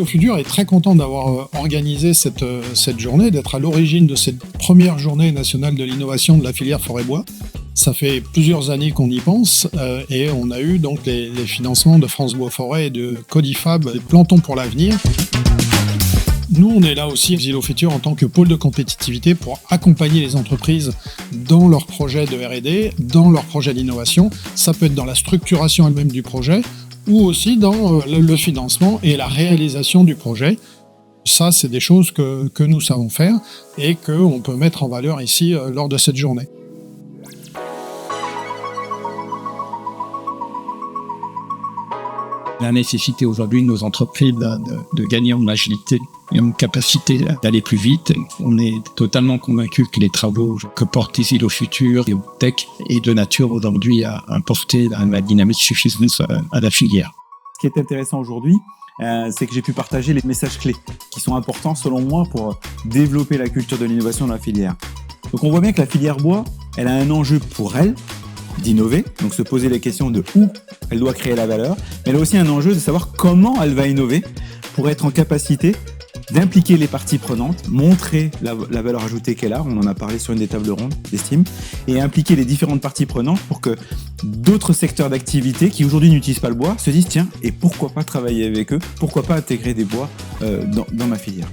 Exilo Futur est très content d'avoir organisé cette journée, d'être à l'origine de cette première journée nationale de l'innovation de la filière forêt-bois. Ça fait plusieurs années qu'on y pense et on a eu donc les financements de France Bois Forêt et de Codifab, les Plantons pour l'avenir. Nous, on est là aussi, Exilo Futur, en tant que pôle de compétitivité pour accompagner les entreprises dans leurs projets de R&D, dans leurs projets d'innovation. Ça peut être dans la structuration elle-même du projet ou aussi dans le financement et la réalisation du projet. Ça, c'est des choses que nous savons faire et qu'on peut mettre en valeur ici lors de cette journée. La nécessité aujourd'hui de nos entreprises de gagner en agilité et en capacité d'aller plus vite. On est totalement convaincu que les travaux que porte Exilo Futur et Tech est de nature aujourd'hui à apporter la dynamique suffisante à la filière. Ce qui est intéressant aujourd'hui, c'est que j'ai pu partager les messages clés qui sont importants selon moi pour développer la culture de l'innovation dans la filière. Donc on voit bien que la filière bois, elle a un enjeu pour elle, d'innover, donc se poser les questions de où elle doit créer la valeur, mais elle a aussi un enjeu de savoir comment elle va innover pour être en capacité d'impliquer les parties prenantes, montrer la valeur ajoutée qu'elle a, on en a parlé sur une des tables rondes d'estime, et impliquer les différentes parties prenantes pour que d'autres secteurs d'activité qui aujourd'hui n'utilisent pas le bois se disent tiens, et pourquoi pas travailler avec eux, pourquoi pas intégrer des bois dans ma filière.